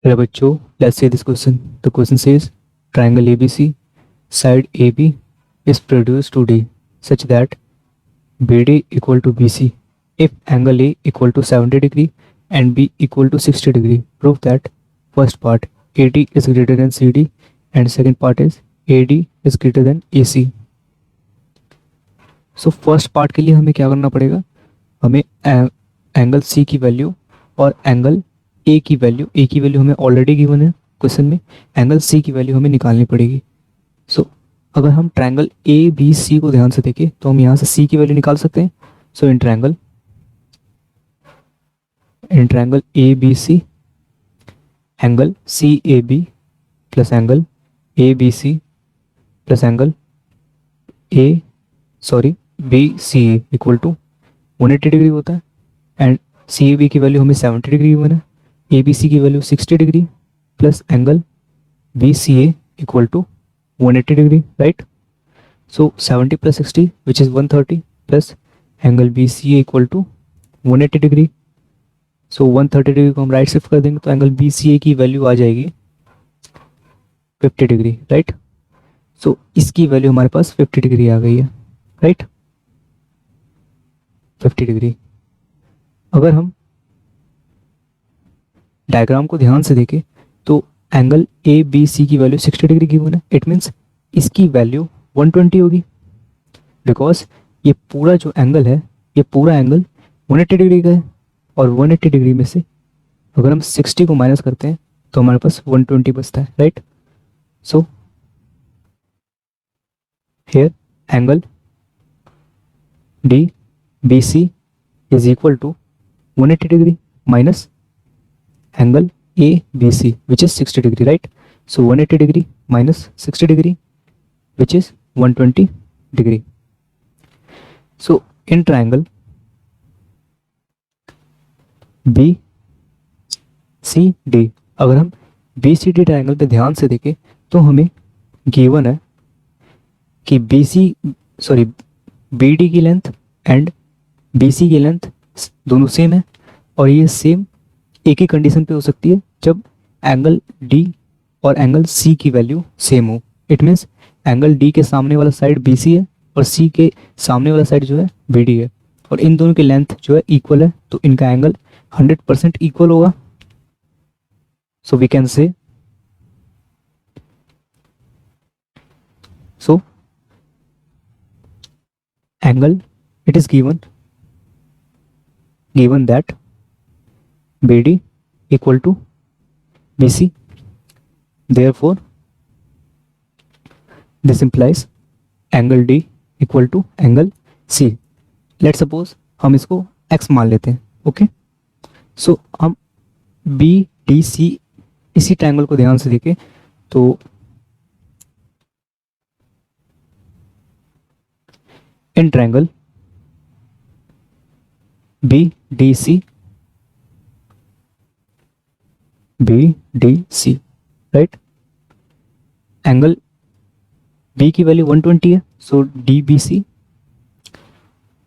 Hello bachcho, let's see this question. The question says triangle ABC, side AB is produced 2D such that BD equal to BC if angle A equal to 70 degree and B equal to 60 degree. Prove that first part AD is greater than CD and second part is AD is greater than AC. So first part के लिए हमें क्या करना पड़ेगा, हमें angle C की value और angle A की वैल्यू हमें ऑलरेडी गिवन है क्वेश्चन में, एंगल सी की वैल्यू हमें निकालनी पड़ेगी. सो अगर हम ट्रायंगल ए बी सी को ध्यान से देखें तो हम यहाँ से सी की वैल्यू निकाल सकते हैं. So in triangle A B C angle C A B plus angle A B C plus angle B C equal to 180 degree होता है. एंड सी ए बी की वैल्यू हमें 70 डिग्री गिवन है, ए बी सी की value 60 degree plus angle B C A equal to 180 degree, right. So 70 plus 60 which is 130 plus angle B C A equal to 180 degree. So 130 degree को हम right shift कर देंगे तो angle B C ए की value आ जाएगी 50 degree, right. सो इसकी value हमारे पास 50 degree आ गई है, राइट. 50 डिग्री. अगर हम डायग्राम को ध्यान से देखें तो एंगल ए बी सी की वैल्यू 60 डिग्री गिवन है. इट मीन्स इसकी वैल्यू 120 होगी बिकॉज ये पूरा जो एंगल है ये पूरा एंगल 180 डिग्री का है और 180 डिग्री में से अगर हम 60 को माइनस करते हैं तो हमारे पास 120 बचता है, right. So here angle D B C is equal to 180 degree minus angle A B C which is 60 degree, right. So 180 degree minus 60 degree which is 120 degree. So in triangle B C D, अगर हम B C D triangle पे ध्यान से देखें तो हमें given है कि बी डी की लेंथ एंड बी सी की लेंथ दोनों सेम है और ये सेम एक ही कंडीशन पे हो सकती है जब एंगल डी और एंगल सी की वैल्यू सेम हो. इट मीन्स एंगल डी के सामने वाला साइड बी सी है और सी के सामने वाला साइड जो है बी डी है और इन दोनों की लेंथ जो है इक्वल है तो इनका एंगल 100% इक्वल होगा. So we can say angle it is given that BD equal to BC. Therefore, this implies angle D equal to angle C. Let's suppose हम इसको x मान लेते हैं, ओके. सो हम बी डी सी इसी ट्रायंगल को ध्यान से देखें तो in triangle B D C right, angle B की वैल्यू 120 है. So D B C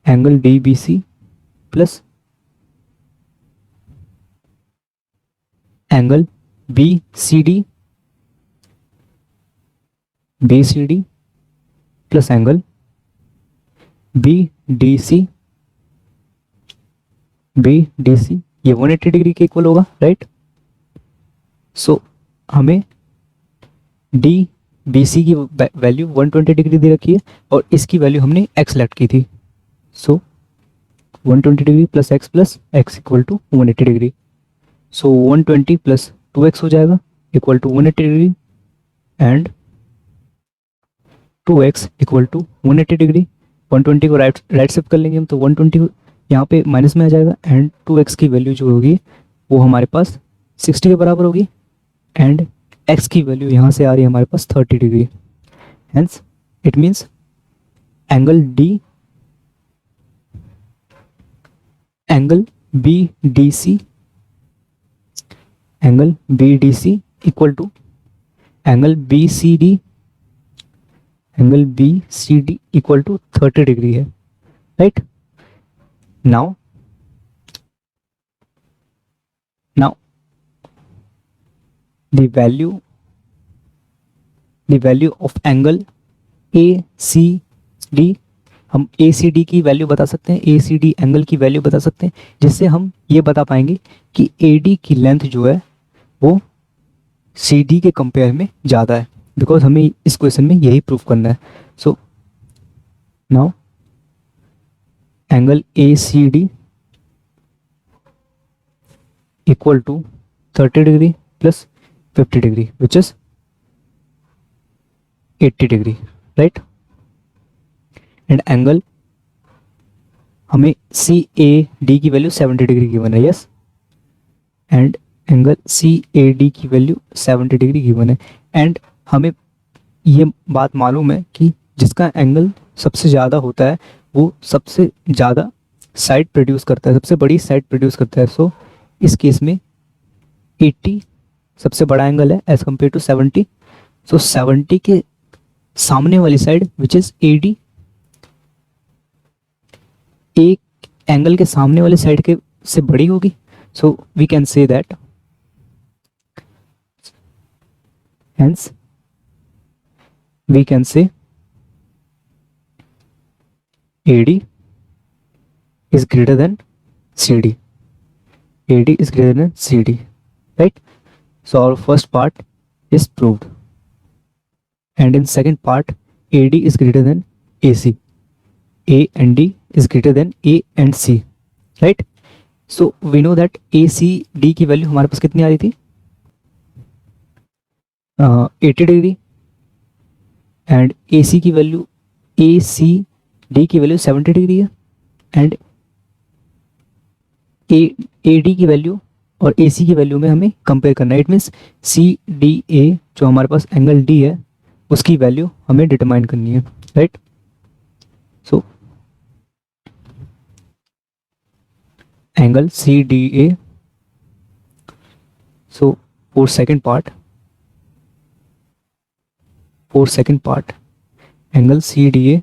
angle D B C plus angle B C D plus angle B D C ये 180 डिग्री के इक्वल होगा, राइट. सो हमें डी बी सी की value 120 degree दे रखी है और इसकी वैल्यू हमने x सेलेक्ट की थी. So 120 degree plus x equal to 180 degree. So 120 plus 2x हो जाएगा equal to 180 degree and 2x equal to 180 degree. 120 को राइट शिफ्ट कर लेंगे हम तो 120 यहाँ पे माइनस में आ जाएगा एंड 2x की वैल्यू जो होगी वो हमारे पास 60 के बराबर होगी एंड x की वैल्यू यहाँ से आ रही है हमारे पास 30 degree. Hence it means angle B D C equal to angle B C D equal to 30 degree है, right. The value of angle A C D, हम ए सी डी की वैल्यू बता सकते हैं, ए सी डी एंगल की value बता सकते हैं, जिससे हम ये बता पाएंगे कि ए डी की लेंथ जो है वो सी डी के कंपेयर में ज़्यादा है, बिकॉज हमें इस क्वेश्चन में यही प्रूफ करना है. So now angle A C D equal to 30 degree plus 50 degree which is 80 degree, right. And angle हमें सी ए डी की वैल्यू 70 डिग्री गिवन है, yes. And angle C A D की value 70 degree given है. And हमें ये बात मालूम है कि जिसका एंगल सबसे ज़्यादा होता है वो सबसे ज़्यादा साइड प्रोड्यूस करता है, सबसे बड़ी साइड प्रोड्यूस करता है. सो इस केस में 80 सबसे बड़ा एंगल है एज कम्पेयर टू 70. सो 70 के सामने वाली side which is A D, एक एंगल के सामने वाली साइड के से बड़ी होगी. So we can say that hence we can say AD is greater than CD. AD is greater than CD, right? So our first part is proved. And in second part, AD is greater than AC. A and D is greater than A and C, right? So we know that ACD की value हमारे पास कितनी आ रही थी? 80 degree. And AC की value ACD की value 70 degree है. And AD की value और AC की वैल्यू में हमें कंपेयर करना है. इट मीन्स CDA जो हमारे पास एंगल D है उसकी वैल्यू हमें डिटरमाइन करनी है, right. So angle CDA. So for second part angle CDA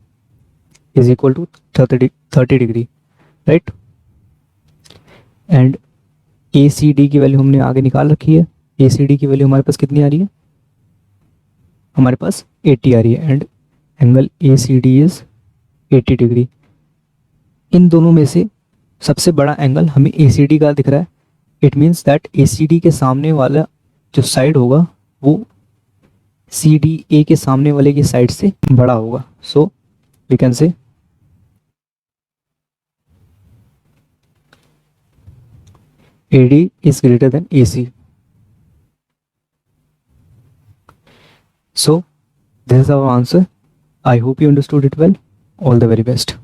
is equal to 30 degree, right. And ACD की वैल्यू हमने आगे निकाल रखी है. ACD की वैल्यू हमारे पास कितनी आ रही है? हमारे पास 80 आ रही है. And angle ACD is 80 degree. इन दोनों में से सबसे बड़ा एंगल हमें ACD का दिख रहा है. इट मीन्स दैट ACD के सामने वाला जो साइड होगा वो CDA के सामने वाले की साइड से बड़ा होगा. So we can say AD is greater than AC. So this is our answer. I hope you understood it well. All the very best.